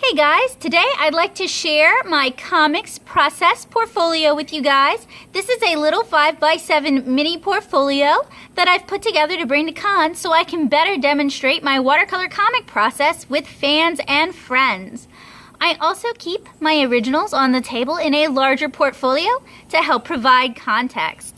Hey guys, today I'd like to share my comics process portfolio with you guys. This is a little 5x7 mini portfolio that I've put together to bring to cons so I can better demonstrate my watercolor comic process with fans and friends. I also keep my originals on the table in a larger portfolio to help provide context.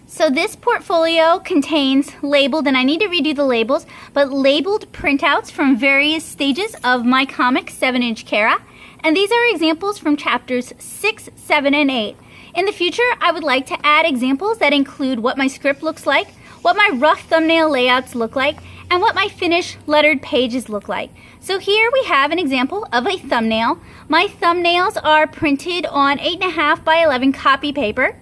So this portfolio contains labeled, and I need to redo the labels, but labeled printouts from various stages of my comic 7-inch Kara. And these are examples from chapters 6, 7, and 8. In the future, I would like to add examples that include what my script looks like, what my rough thumbnail layouts look like, and what my finished lettered pages look like. So here we have an example of a thumbnail. My thumbnails are printed on 8.5 by 11 copy paper,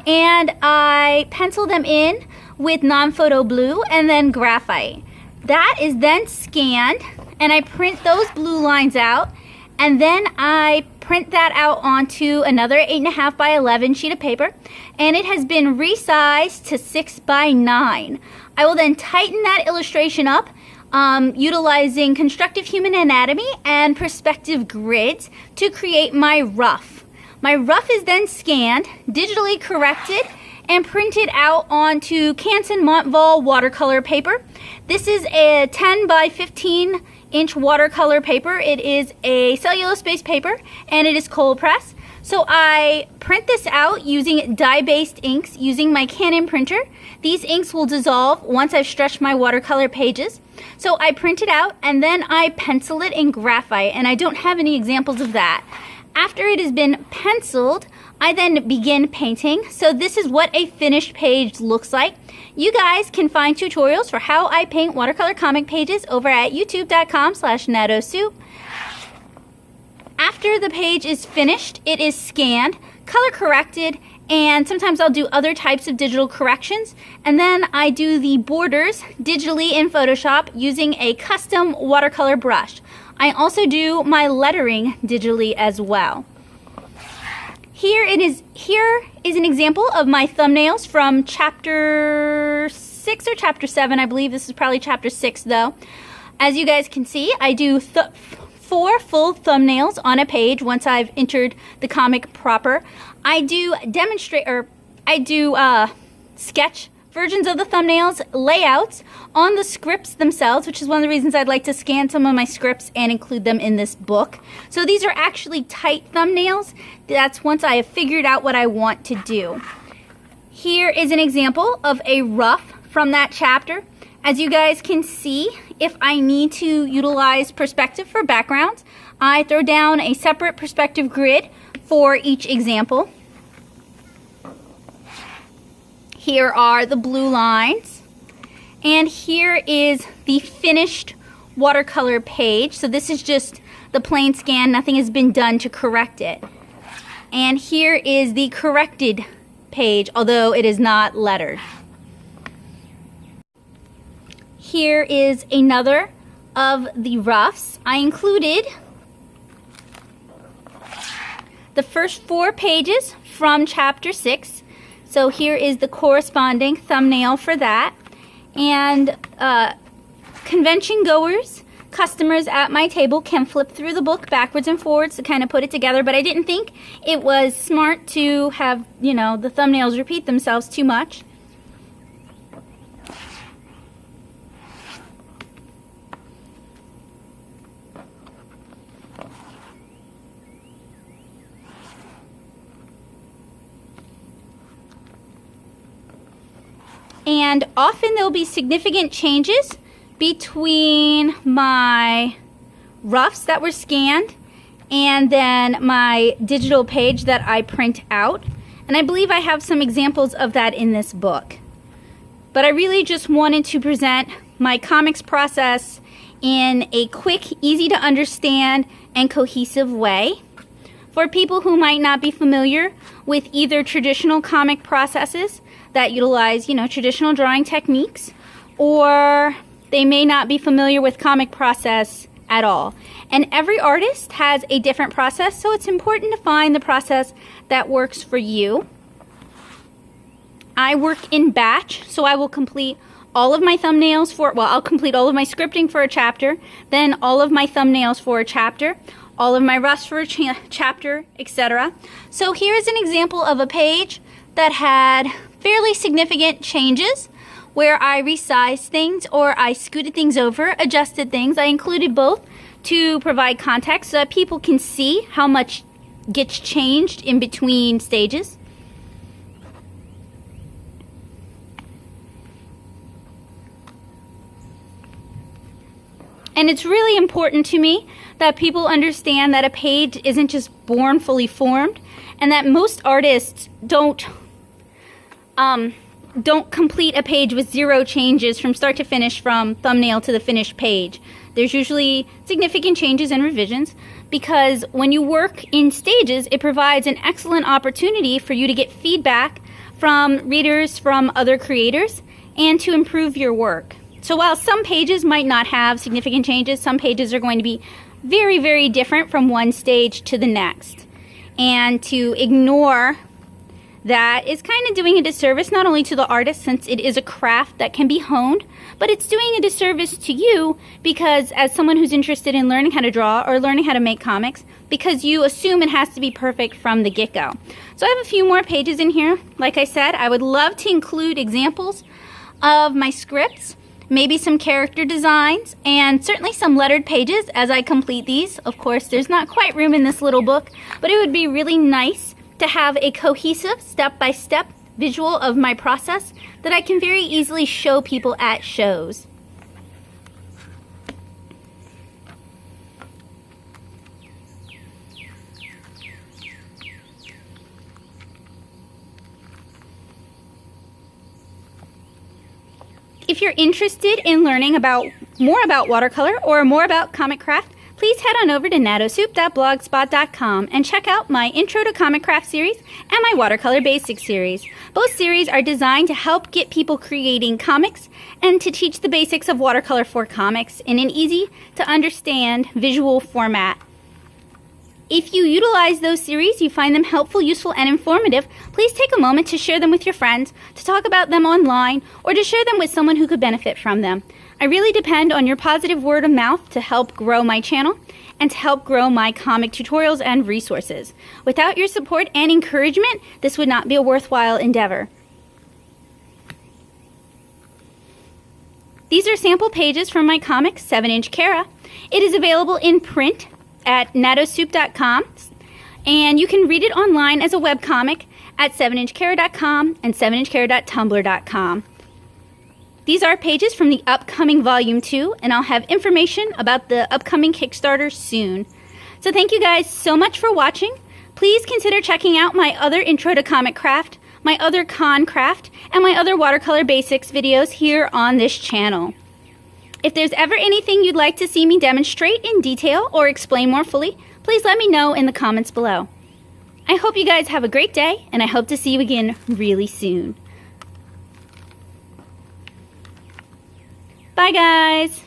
and I pencil them in with non-photo blue and then graphite. That is then scanned, and I print those blue lines out, and then I print that out onto another 8.5 by 11 sheet of paper, and it has been resized to 6 by 9. I will then tighten that illustration up utilizing constructive human anatomy and perspective grids to create my rough. My rough is then scanned, digitally corrected, and printed out onto Canson Montval watercolor paper. This is a 10 by 15 inch watercolor paper. It is a cellulose-based paper, and it is cold press. So I print this out using dye-based inks using my Canon printer. These inks will dissolve once I've stretched my watercolor pages. So I print it out and then I pencil it in graphite, and I don't have any examples of that. After it has been penciled, I then begin painting. So this is what a finished page looks like. You guys can find tutorials for how I paint watercolor comic pages over at youtube.com/NatoSoup. After the page is finished, it is scanned, color corrected, and sometimes I'll do other types of digital corrections. And then I do the borders digitally in Photoshop using a custom watercolor brush. I also do my lettering digitally as well. Here is an example of my thumbnails from chapter 6 or chapter 7. I believe this is probably chapter 6 though. As you guys can see, I do 4 full thumbnails on a page once I've entered the comic proper. I do sketch versions of the thumbnails, layouts on the scripts themselves, which is one of the reasons I'd like to scan some of my scripts and include them in this book. So these are actually tight thumbnails. That's once I have figured out what I want to do. Here is an example of a rough from that chapter. As you guys can see, if I need to utilize perspective for backgrounds, I throw down a separate perspective grid for each example. Here are the blue lines, and here is the finished watercolor page. So this is just the plain scan, nothing has been done to correct it. And here is the corrected page, although it is not lettered. Here is another of the roughs. I included the first 4 pages from chapter 6. So here is the corresponding thumbnail for that. And convention goers, customers at my table can flip through the book backwards and forwards to kind of put it together, but I didn't think it was smart to have, the thumbnails repeat themselves too much. And often there'll be significant changes between my roughs that were scanned and then my digital page that I print out. And I believe I have some examples of that in this book. But I really just wanted to present my comics process in a quick, easy to understand, and cohesive way. For people who might not be familiar with either traditional comic processes that utilize, traditional drawing techniques, or they may not be familiar with comic process at all. And every artist has a different process, so it's important to find the process that works for you. I work in batch, so I will complete all of my thumbnails for, well, I'll complete all of my scripting for a chapter, then all of my thumbnails for a chapter, all of my roughs for a chapter, etc. So here's an example of a page that had fairly significant changes where I resized things or I scooted things over, adjusted things. I included both to provide context so that people can see how much gets changed in between stages. And it's really important to me that people understand that a page isn't just born fully formed, and that most artists don't complete a page with 0 changes from start to finish, from thumbnail to the finished page. There's usually significant changes and revisions, because when you work in stages, it provides an excellent opportunity for you to get feedback from readers, from other creators, and to improve your work. So while some pages might not have significant changes, some pages are going to be very, very different from one stage to the next. And to ignore that is kind of doing a disservice not only to the artist, since it is a craft that can be honed, but it's doing a disservice to you, because as someone who's interested in learning how to draw or learning how to make comics, because you assume it has to be perfect from the get-go. So I have a few more pages in here. Like I said, I would love to include examples of my scripts, maybe some character designs, and certainly some lettered pages as I complete these. Of course, there's not quite room in this little book, but it would be really nice to have a cohesive step-by-step visual of my process that I can very easily show people at shows. If you're interested in learning more about watercolor or more about comic craft, please head on over to natosoup.blogspot.com and check out my Intro to Comic Craft series and my Watercolor Basics series. Both series are designed to help get people creating comics and to teach the basics of watercolor for comics in an easy to understand visual format. If you utilize those series, you find them helpful, useful, and informative, please take a moment to share them with your friends, to talk about them online, or to share them with someone who could benefit from them. I really depend on your positive word of mouth to help grow my channel and to help grow my comic tutorials and resources. Without your support and encouragement, this would not be a worthwhile endeavor. These are sample pages from my comic, 7-Inch Kara. It is available in print at natosoup.com, and you can read it online as a webcomic at 7inchkara.com and 7inchkara.tumblr.com. These are pages from the upcoming Volume 2, and I'll have information about the upcoming Kickstarter soon. So thank you guys so much for watching. Please consider checking out my other Intro to Comic Craft, my other Con Craft, and my other Watercolor Basics videos here on this channel. If there's ever anything you'd like to see me demonstrate in detail or explain more fully, please let me know in the comments below. I hope you guys have a great day, and I hope to see you again really soon. Bye, guys!